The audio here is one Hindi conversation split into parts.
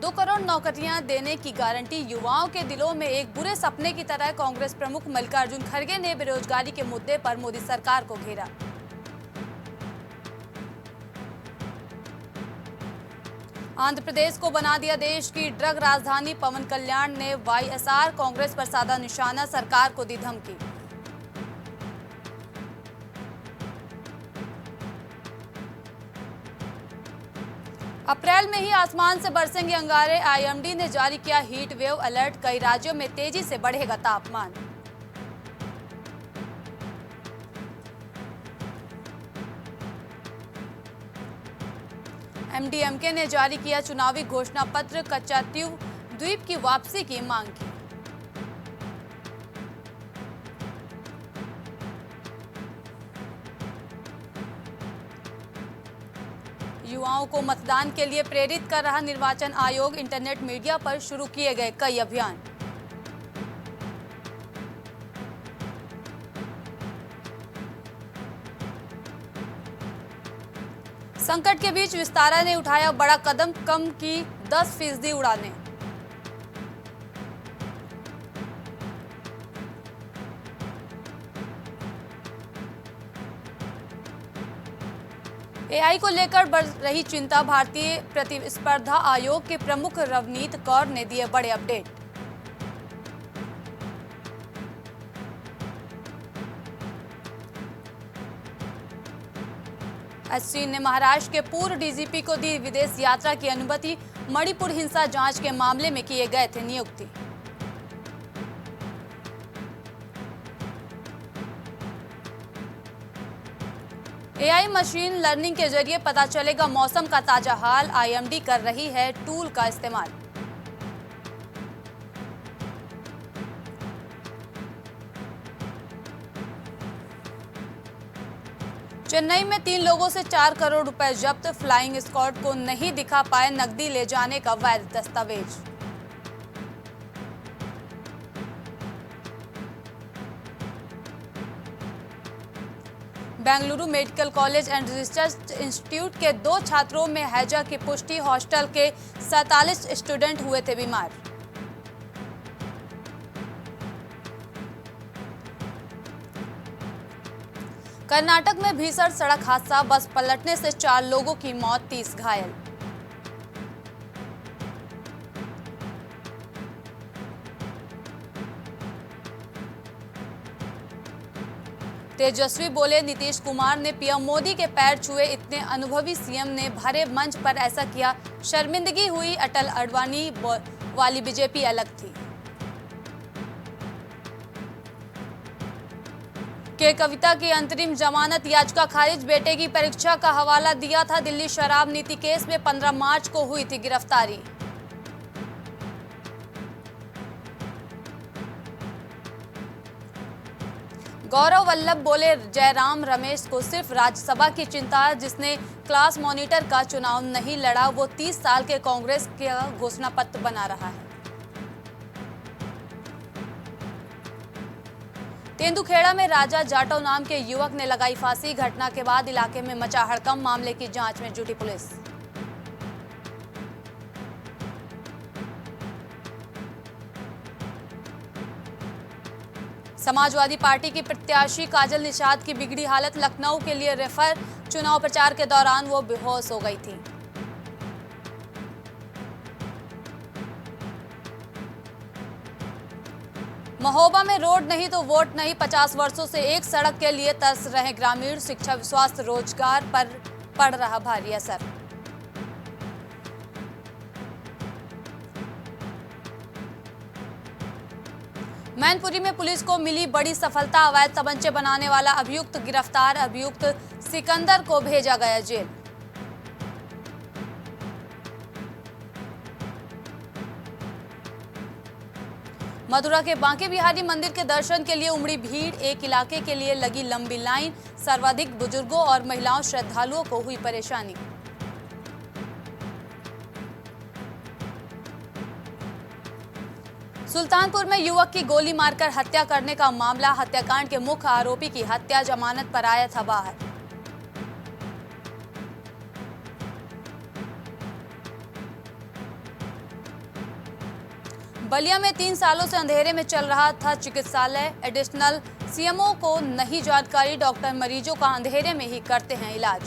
2 करोड़ नौकरियां देने की गारंटी, युवाओं के दिलों में एक बुरे सपने की तरह। कांग्रेस प्रमुख मल्लिकार्जुन खड़गे ने बेरोजगारी के मुद्दे पर मोदी सरकार को घेरा। आंध्र प्रदेश को बना दिया देश की ड्रग राजधानी, पवन कल्याण ने वाईएसआर कांग्रेस पर साधा निशाना, सरकार को दी धमकी। अप्रैल में ही आसमान से बरसेंगे अंगारे, आईएमडी ने जारी किया हीट वेव अलर्ट, कई राज्यों में तेजी से बढ़ेगा तापमान। एमडीएमके ने जारी किया चुनावी घोषणा पत्र, कच्चातीव द्वीप की वापसी की मांग की। युवाओं को मतदान के लिए प्रेरित कर रहा निर्वाचन आयोग, इंटरनेट मीडिया पर शुरू किए गए कई अभियान। संकट के बीच विस्तारा ने उठाया बड़ा कदम, कम की 10% उड़ानें। एआई को लेकर बढ़ रही चिंता, भारतीय प्रतिस्पर्धा आयोग के प्रमुख रवनीत कौर ने दिए बड़े अपडेट। अश्विन ने महाराष्ट्र के पूर्व डीजीपी को दी विदेश यात्रा की अनुमति, मणिपुर हिंसा जांच के मामले में किए गए थे नियुक्ति। एआई मशीन लर्निंग के जरिए पता चलेगा मौसम का ताजा हाल, आईएमडी कर रही है टूल का इस्तेमाल। चेन्नई में 3 लोगों से 4 करोड़ रुपए जब्त, फ्लाइंग स्क्वाड को नहीं दिखा पाए नकदी ले जाने का वैध दस्तावेज। Bengaluru medical college and research institute के 2 छात्रों में हैजा की पुष्टि, हॉस्टल के 47 स्टूडेंट हुए थे बीमार। कर्नाटक में भीषण सड़क हादसा, बस पलटने से 4 लोगों की मौत, 30 घायल। तेजस्वी बोले, नीतीश कुमार ने पीएम मोदी के पैर छुए, इतने अनुभवी सीएम ने भरे मंच पर ऐसा किया, शर्मिंदगी हुई, अटल अडवाणी वाली बीजेपी अलग थी। के कविता की अंतरिम जमानत याचिका खारिज, बेटे की परीक्षा का हवाला दिया था, दिल्ली शराब नीति केस में 15 मार्च को हुई थी गिरफ्तारी। गौरव वल्लभ बोले, जयराम रमेश को सिर्फ राज्यसभा की चिंता, जिसने क्लास मॉनिटर का चुनाव नहीं लड़ा वो 30 साल के कांग्रेस का घोषणा पत्र बना रहा है। तेंदुखेड़ा में राजा जाटव नाम के युवक ने लगाई फांसी, घटना के बाद इलाके में मचा हड़कंप, मामले की जांच में जुटी पुलिस। समाजवादी पार्टी की प्रत्याशी काजल निषाद की बिगड़ी हालत, लखनऊ के लिए रेफर, चुनाव प्रचार के दौरान वो बेहोश हो गई थी। महोबा में रोड नहीं तो वोट नहीं, 50 वर्षों से एक सड़क के लिए तरस रहे ग्रामीण, शिक्षा, स्वास्थ्य, रोजगार पर पड़ रहा भारी असर। मैनपुरी में पुलिस को मिली बड़ी सफलता, अवैध तमंचे बनाने वाला अभियुक्त गिरफ्तार, अभियुक्त सिकंदर को भेजा गया जेल। मथुरा के बांके बिहारी मंदिर के दर्शन के लिए उमड़ी भीड़, एक इलाके के लिए लगी लंबी लाइन, सर्वाधिक बुजुर्गों और महिलाओं श्रद्धालुओं को हुई परेशानी। सुल्तानपुर में युवक की गोली मारकर हत्या करने का मामला, हत्याकांड के मुख्य आरोपी की हत्या, जमानत पर आया था बाहर। बलिया में 3 सालों से अंधेरे में चल रहा था चिकित्सालय। एडिशनल सीएमओ को नहीं जानकारी, डॉक्टर मरीजों का अंधेरे में ही करते हैं इलाज।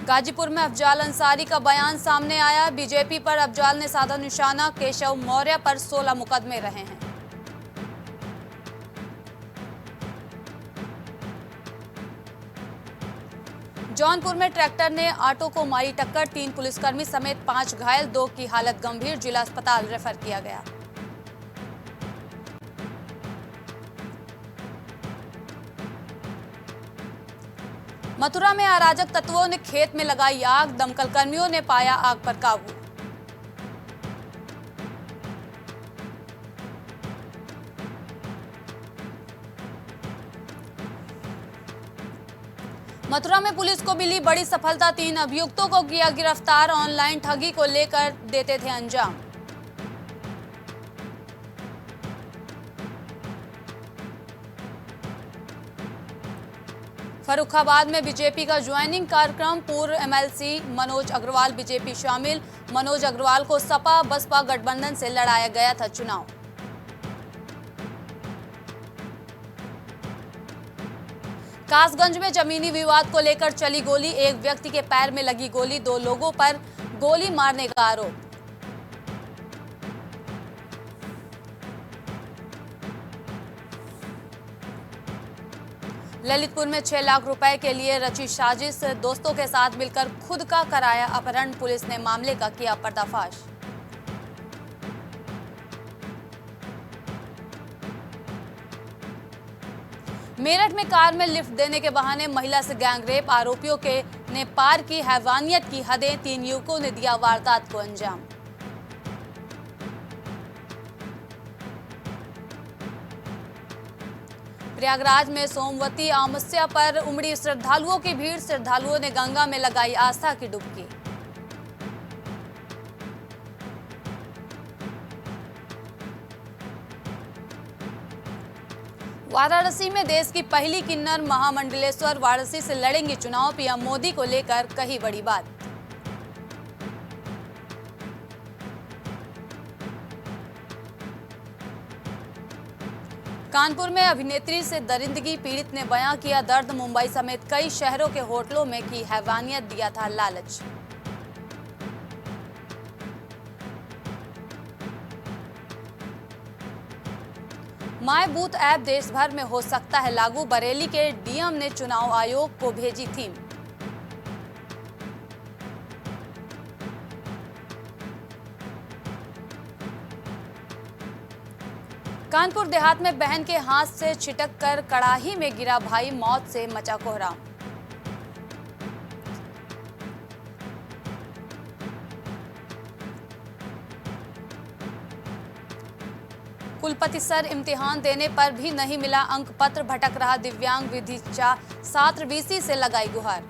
गाजीपुर में अफजाल अंसारी का बयान सामने आया। बीजेपी पर अफजाल ने साधा निशाना। केशव मौर्य पर 16 मुकदमे रहे हैं। जौनपुर में ट्रैक्टर ने ऑटो को मारी टक्कर। 3 पुलिसकर्मी समेत 5 घायल, 2 की हालत गंभीर, जिला अस्पताल रेफर किया गया। मथुरा में अराजक तत्वों ने खेत में लगाई आग। दमकल कर्मियों ने पाया आग पर काबू। मथुरा में पुलिस को मिली बड़ी सफलता। 3 अभियुक्तों को किया गिरफ्तार। ऑनलाइन ठगी को लेकर देते थे अंजाम। फर्रुखाबाद में बीजेपी का ज्वाइनिंग कार्यक्रम। पूर्व एमएलसी मनोज अग्रवाल बीजेपी शामिल। मनोज अग्रवाल को सपा बसपा गठबंधन से लड़ाया गया था चुनाव। कासगंज में जमीनी विवाद को लेकर चली गोली। एक व्यक्ति के पैर में लगी गोली। 2 लोगों पर गोली मारने का आरोप। ललितपुर में 6 लाख रुपए के लिए रची साजिश। दोस्तों के साथ मिलकर खुद का कराया अपहरण। पुलिस ने मामले का किया पर्दाफाश। मेरठ में कार में लिफ्ट देने के बहाने महिला से गैंगरेप। आरोपियों के ने पार की हैवानियत की हदें। 3 युवकों ने दिया वारदात को अंजाम। प्रयागराज में सोमवती अमावस्या पर उमड़ी श्रद्धालुओं की भीड़। श्रद्धालुओं ने गंगा में लगाई आस्था की डुबकी। वाराणसी में देश की पहली किन्नर महामंडलेश्वर वाराणसी से लड़ेंगे चुनाव। पीएम मोदी को लेकर कही बड़ी बात। कानपुर में अभिनेत्री से दरिंदगी, पीड़ित ने बयां किया दर्द। मुंबई समेत कई शहरों के होटलों में की हैवानियत, दिया था लालच। माय बूथ ऐप देश भर में हो सकता है लागू। बरेली के डीएम ने चुनाव आयोग को भेजी थीम। कानपुर देहात में बहन के हाथ से छिटक कर कड़ाही में गिरा भाई, मौत से मचा कोहराम। कुलपति सर, इम्तिहान देने पर भी नहीं मिला अंक पत्र। भटक रहा दिव्यांग विधिचा छात्र वीसी से लगाई गुहार।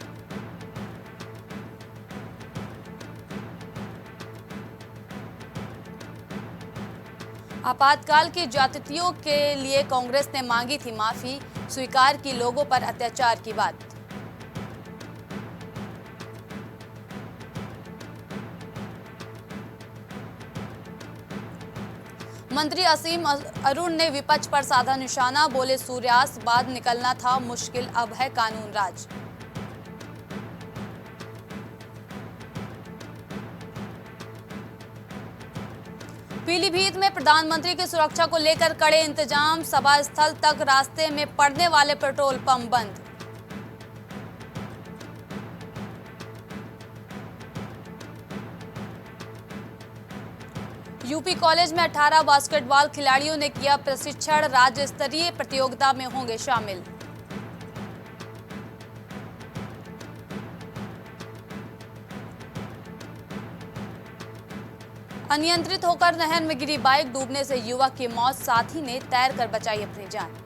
आपातकाल की ज्यादतियों के लिए कांग्रेस ने मांगी थी माफी। स्वीकार की लोगों पर अत्याचार की बात। मंत्री असीम अरुण ने विपक्ष पर साधा निशाना। बोले सूर्यास्त बाद निकलना था मुश्किल, अब है कानून राज। पीलीभीत में प्रधानमंत्री की सुरक्षा को लेकर कड़े इंतजाम। सभा स्थल तक रास्ते में पड़ने वाले पेट्रोल पंप बंद। यूपी कॉलेज में 18 बास्केटबॉल खिलाड़ियों ने किया प्रशिक्षण। राज्य स्तरीय प्रतियोगिता में होंगे शामिल। अनियंत्रित होकर नहर में गिरी बाइक, डूबने से युवक की मौत। साथी ने तैरकर बचाई अपनी जान।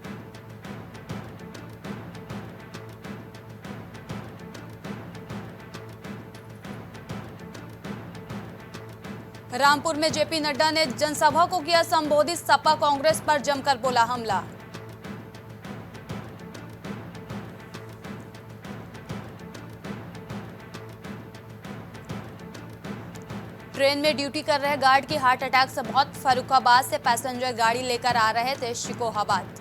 रामपुर में जेपी नड्डा ने जनसभा को किया संबोधित। सपा कांग्रेस पर जमकर बोला हमला। ट्रेन में ड्यूटी कर रहे गार्ड की हार्ट अटैक से मौत। फर्रुखाबाद से पैसेंजर गाड़ी लेकर आ रहे थे शिकोहाबाद।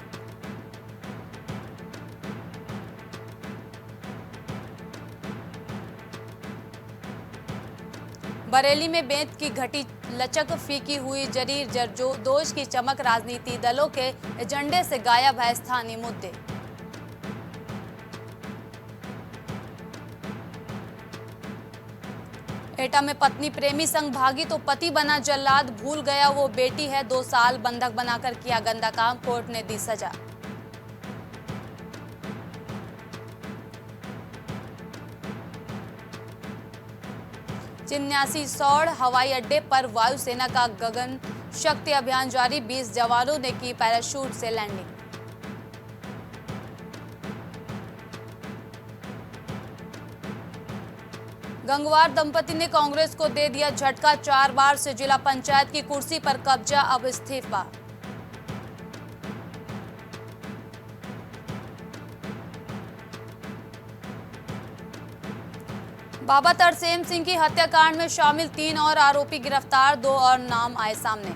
बरेली में बेंत की घटी लचक, फीकी हुई जरीर जरदोज की चमक। राजनीति दलों के एजेंडे से गायब है स्थानीय मुद्दे। एटा में पत्नी प्रेमी संग भागी तो पति बना जल्लाद। भूल गया वो बेटी है, 2 साल बंधक बनाकर किया गंदा काम, कोर्ट ने दी सजा। चिन्यासी सौड़ हवाई अड्डे पर वायुसेना का गगन शक्ति अभियान जारी। 20 जवानों ने की पैराशूट से लैंडिंग। गंगवार दंपति ने कांग्रेस को दे दिया झटका। 4 बार से जिला पंचायत की कुर्सी पर कब्जा, अब इस्तीफा। बाबा तरसेम सिंह की हत्याकांड में शामिल 3 और आरोपी गिरफ्तार। 2 और नाम आए सामने।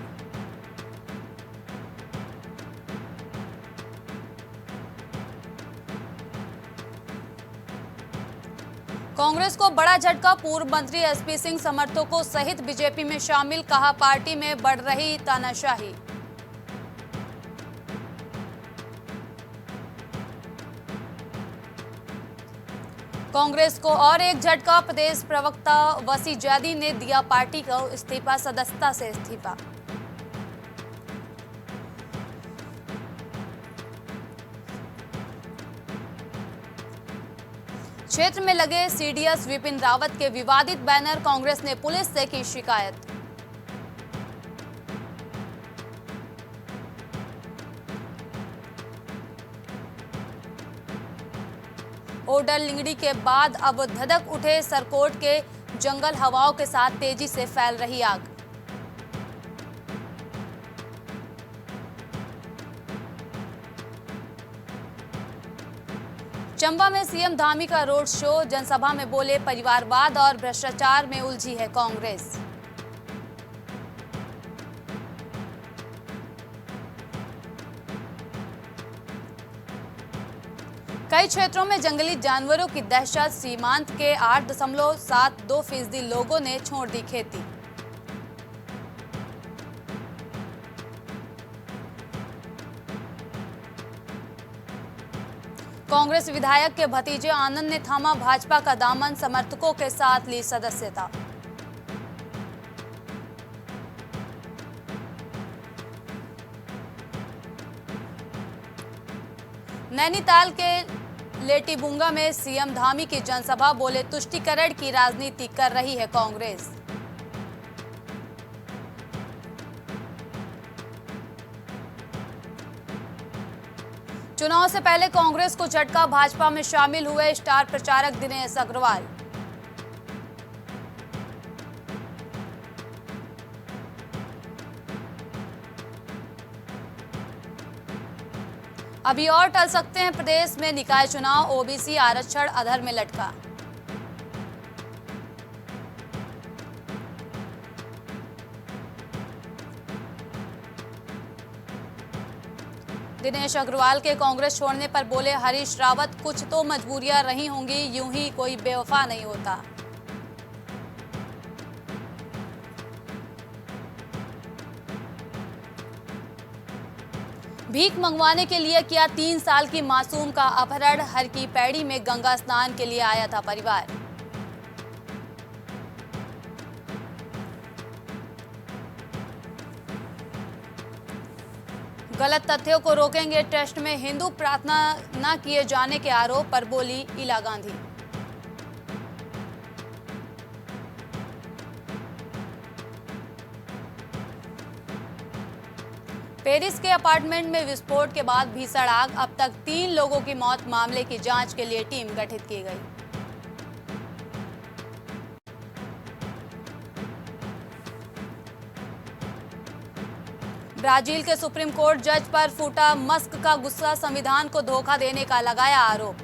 कांग्रेस को बड़ा झटका। पूर्व मंत्री एसपी सिंह समर्थकों सहित बीजेपी में शामिल, कहा पार्टी में बढ़ रही तानाशाही। कांग्रेस को और एक झटका। प्रदेश प्रवक्ता वसी जैदी ने दिया पार्टी को इस्तीफा, सदस्यता से इस्तीफा। क्षेत्र में लगे सीडीएस विपिन रावत के विवादित बैनर, कांग्रेस ने पुलिस से की शिकायत। ओडर लिंगड़ी के बाद अब धधक उठे सरकोट के जंगल, हवाओं के साथ तेजी से फैल रही आग। चंबा में सीएम धामी का रोड शो, जनसभा में बोले परिवारवाद और भ्रष्टाचार में उलझी है कांग्रेस। कई क्षेत्रों में जंगली जानवरों की दहशत, सीमांत के 8.72% लोगों ने छोड़ दी खेती। कांग्रेस विधायक के भतीजे आनंद ने थामा भाजपा का दामन, समर्थकों के साथ ली सदस्यता। नैनीताल के लेटीबुंगा में सीएम धामी की जनसभा, बोले तुष्टीकरण की राजनीति कर रही है कांग्रेस। चुनाव से पहले कांग्रेस को झटका, भाजपा में शामिल हुए स्टार प्रचारक दिनेश अग्रवाल। अभी और टल सकते हैं प्रदेश में निकाय चुनाव, ओबीसी आरक्षण अधर में लटका। दिनेश अग्रवाल के कांग्रेस छोड़ने पर बोले हरीश रावत, कुछ तो मजबूरियां रही होंगी, यूं ही कोई बेवफा नहीं होता। भीख मंगवाने के लिए किया 3 साल की मासूम का अपहरण, हर की पैड़ी में गंगा स्नान के लिए आया था परिवार। गलत तथ्यों को रोकेंगे टेस्ट में, हिंदू प्रार्थना न किए जाने के आरोप पर बोली इला गांधी। पेरिस के अपार्टमेंट में विस्फोट के बाद भीषण आग, अब तक 3 लोगों की मौत, मामले की जांच के लिए टीम गठित की गई। ब्राजील के सुप्रीम कोर्ट जज पर फूटा मस्क का गुस्सा, संविधान को धोखा देने का लगाया आरोप।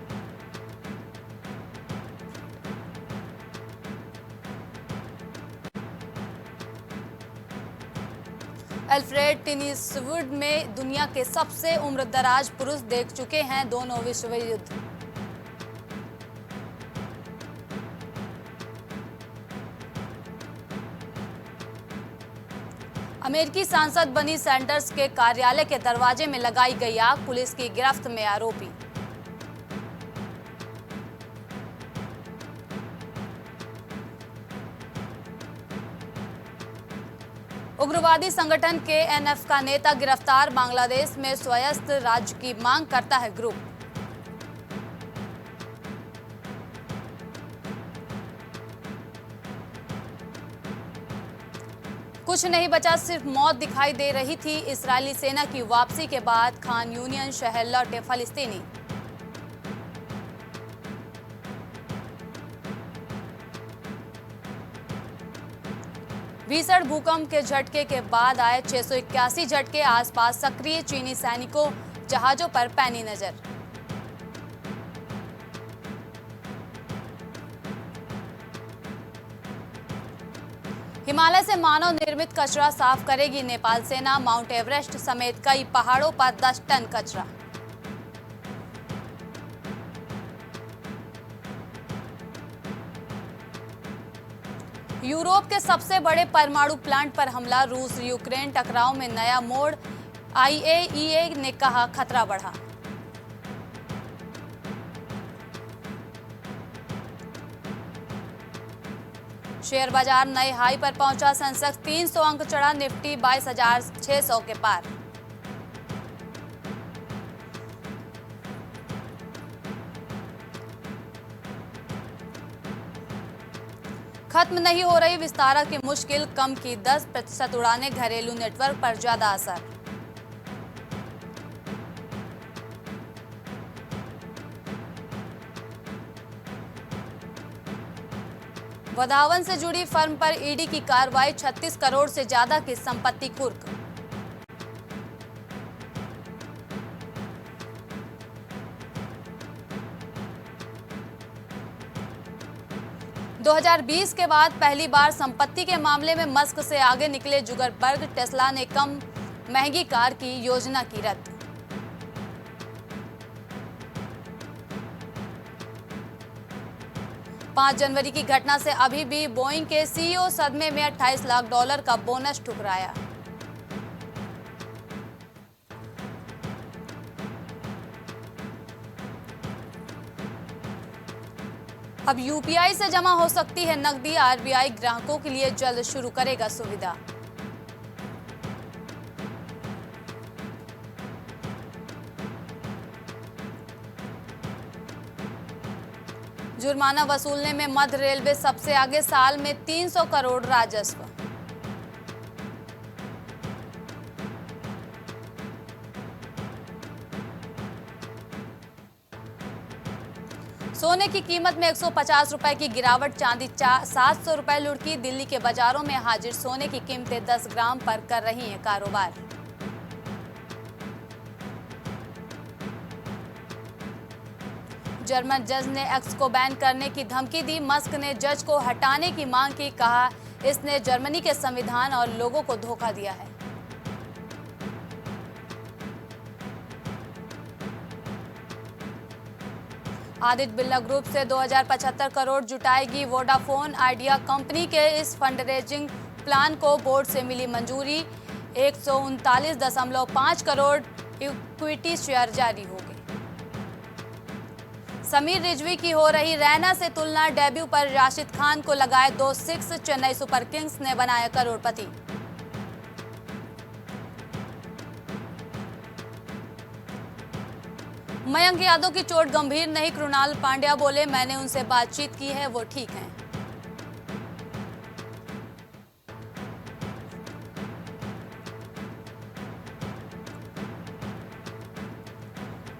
अल्फ्रेड टिनिसवुड में दुनिया के सबसे उम्रदराज पुरुष देख चुके हैं दोनों विश्व युद्ध। अमेरिकी सांसद बनी सैंडर्स के कार्यालय के दरवाजे में लगाई गई आग, पुलिस की गिरफ्त में आरोपी। उग्रवादी संगठन KNF का नेता गिरफ्तार, बांग्लादेश में स्वायत्त राज्य की मांग करता है ग्रुप। कुछ नहीं बचा, सिर्फ मौत दिखाई दे रही थी। इस्राएली सेना की वापसी के बाद खान यूनियन शहर लौटे फलस्तीनी। भीषण भूकंप के झटके के बाद आए 681 झटके, आसपास सक्रिय चीनी सैनिकों, जहाजों पर पैनी नजर। हिमालय से मानव निर्मित कचरा साफ करेगी नेपाल सेना, माउंट एवरेस्ट समेत कई पहाड़ों पर 10 टन कचरा। यूरोप के सबसे बड़े परमाणु प्लांट पर हमला, रूस यूक्रेन टकराव में नया मोड़, IAEA ने कहा खतरा बढ़ा। शेयर बाजार नए हाई पर पहुंचा, सेंसेक्स 300 अंक चढ़ा, निफ्टी 22,600 के पार। खत्म नहीं हो रही विस्तारा की मुश्किल, कम की 10% उड़ाने, घरेलू नेटवर्क पर ज्यादा असर। वधावन से जुड़ी फर्म पर ईडी की कार्रवाई, 36 करोड़ से ज्यादा की संपत्ति कुर्क। दो 2020 के बाद पहली बार संपत्ति के मामले में मस्क से आगे निकले जुगरबर्ग, टेस्ला ने कम महंगी कार की योजना की रद्द। पांच जनवरी की घटना से अभी भी बोइंग के CEO सदमे में, $28 लाख का बोनस ठुकराया। अब UPI से जमा हो सकती है नकदी, RBI ग्राहकों के लिए जल्द शुरू करेगा सुविधा। जुर्माना वसूलने में मध्य रेलवे सबसे आगे, साल में 300 करोड़ राजस्व। सोने की कीमत में 150 रुपए की गिरावट, चांदी 700 रुपए लुढ़की, दिल्ली के बाजारों में हाजिर सोने की कीमतें 10 ग्राम पर कर रही हैं कारोबार। जर्मन जज ने एक्स को बैन करने की धमकी दी, मस्क ने जज को हटाने की मांग की, कहा इसने जर्मनी के संविधान और लोगों को धोखा दिया है। आदित्य बिरला ग्रुप से 2075 करोड़ जुटाएगी वोडाफोन आइडिया। कंपनी के इस फंडरेजिंग प्लान को बोर्ड से मिली मंजूरी, 139.5 करोड़ इक्विटी शेयर जारी होंगे। समीर रिजवी की हो रही रैना से तुलना, डेब्यू पर राशिद खान को लगाए 2 6, चेन्नई सुपर किंग्स ने बनाया करोड़पति। मयंक यादव की चोट गंभीर नहीं, कृणाल पांड्या बोले मैंने उनसे बातचीत की है, वो ठीक हैं।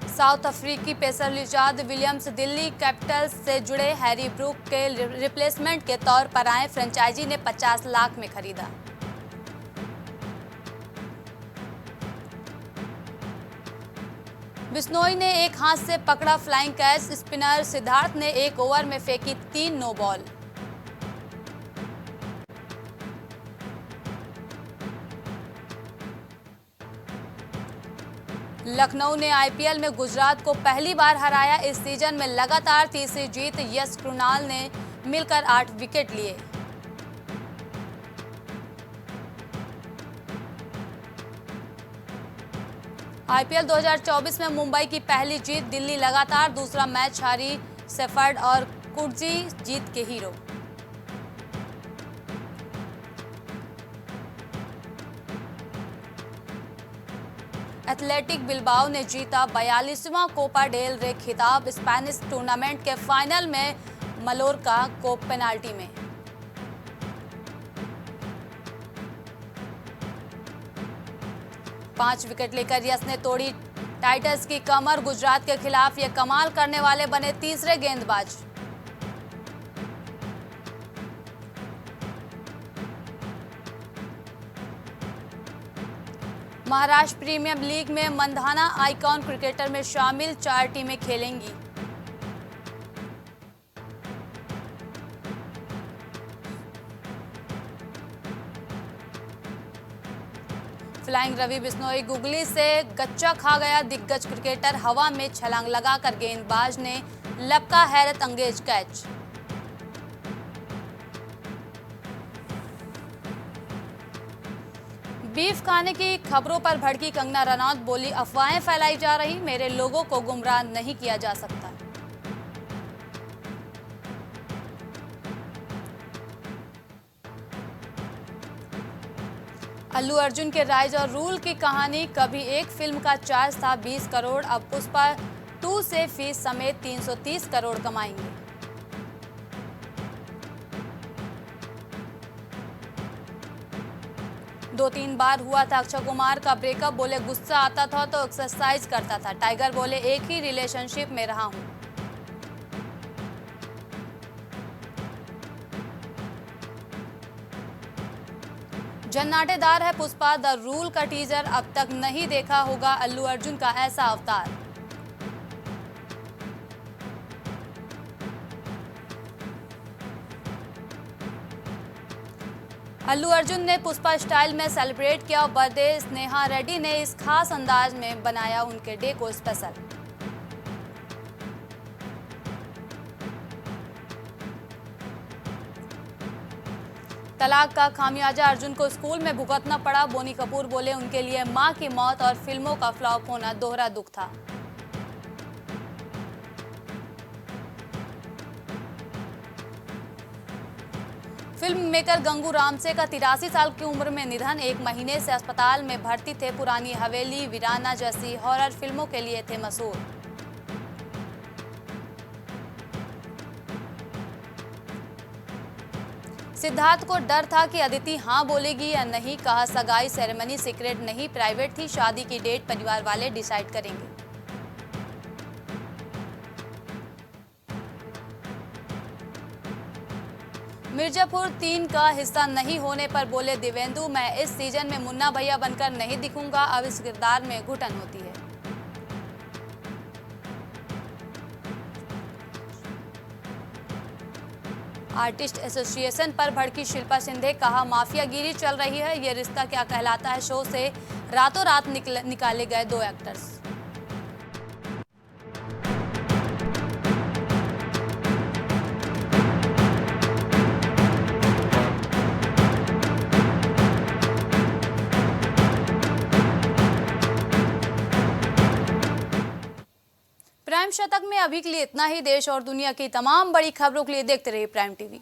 साउथ अफ्रीकी pacer Richard Williams Delhi Capitals से जुड़े हैरी ब्रूक के रिप्लेसमेंट के तौर पर आए, फ्रेंचाइजी ने 50 लाख में खरीदा। बिश्नोई ने एक हाथ से पकड़ा फ्लाइंग कैच, स्पिनर सिद्धार्थ ने एक ओवर में फेंकी 3 नो बॉल। लखनऊ ने आईपीएल में गुजरात को पहली बार हराया। इस सीजन में लगातार तीसरी जीत। यश कृणाल ने मिलकर 8 विकेट लिए। आईपीएल 2024 में मुंबई की पहली जीत। दिल्ली लगातार दूसरा मैच हारी। सेफर्ड और कुर्जी जीत के हीरो। एथलेटिक बिलबाओ ने जीता 42वां कोपा डेल रे खिताब। स्पेनिश टूर्नामेंट के फाइनल में मलोर्का को पेनाल्टी में। पांच विकेट लेकर यश ने तोड़ी टाइटंस की कमर। गुजरात के खिलाफ ये कमाल करने वाले बने तीसरे गेंदबाज। महाराष्ट्र प्रीमियर लीग में मंधाना आइकॉन क्रिकेटर में शामिल। 4 टीमें खेलेंगी। फ्लाइंग रवि बिश्नोई गुगली से गच्चा खा गया। दिग्गज क्रिकेटर हवा में छलांग लगाकर गेंदबाज ने लपका हैरत अंगेज कैच। बीफ खाने की खबरों पर भड़की कंगना रनौत। बोली, अफवाहें फैलाई जा रही, मेरे लोगों को गुमराह नहीं किया जा सकता। अल्लू अर्जुन के राइज और रूल की कहानी। कभी एक फिल्म का चार्ज था 20 करोड़, अब पुष्पा 2 से फीस समेत 330 करोड़ कमाएंगे। दो 3 बार हुआ था अक्षय कुमार का ब्रेकअप। बोले, गुस्सा आता था तो एक्सरसाइज करता था। टाइगर बोले, एक ही रिलेशनशिप में रहा हूं। जन्नाटेदार है पुष्पा। द रूल का टीजर अब तक नहीं देखा होगा अल्लू अर्जुन का ऐसा अवतार। अल्लू अर्जुन ने पुष्पा स्टाइल में सेलिब्रेट किया बर्थडे। स्नेहा रेड्डी ने इस खास अंदाज में बनाया उनके डे को स्पेशल। तलाक का खामियाजा अर्जुन को स्कूल में भुगतना पड़ा। बोनी कपूर बोले, उनके लिए मां की मौत और फिल्मों का फ्लॉप होना दोहरा दुख था। फिल्म मेकर गंगू रामसे का 83 साल की उम्र में निधन। 1 महीने से अस्पताल में भर्ती थे। पुरानी हवेली, वीराना जैसी हॉरर फिल्मों के लिए थे मशहूर। सिद्धार्थ को डर था कि अदिति हाँ बोलेगी या नहीं। कहा, सगाई सेरेमनी सीक्रेट नहीं, प्राइवेट थी। शादी की डेट परिवार वाले डिसाइड करेंगे। मिर्जापुर 3 का हिस्सा नहीं होने पर बोले देवेंदु, मैं इस सीजन में मुन्ना भैया बनकर नहीं दिखूंगा। अब इस किरदार में घुटन होती है। आर्टिस्ट एसोसिएशन पर भड़की शिल्पा शिंदे। कहा, माफियागिरी चल रही है। ये रिश्ता क्या कहलाता है शो से रातों रात निकाले गए 2 एक्टर्स। प्राइम शतक में अभी के लिए इतना ही। देश और दुनिया की तमाम बड़ी खबरों के लिए देखते रहिए प्राइम टीवी।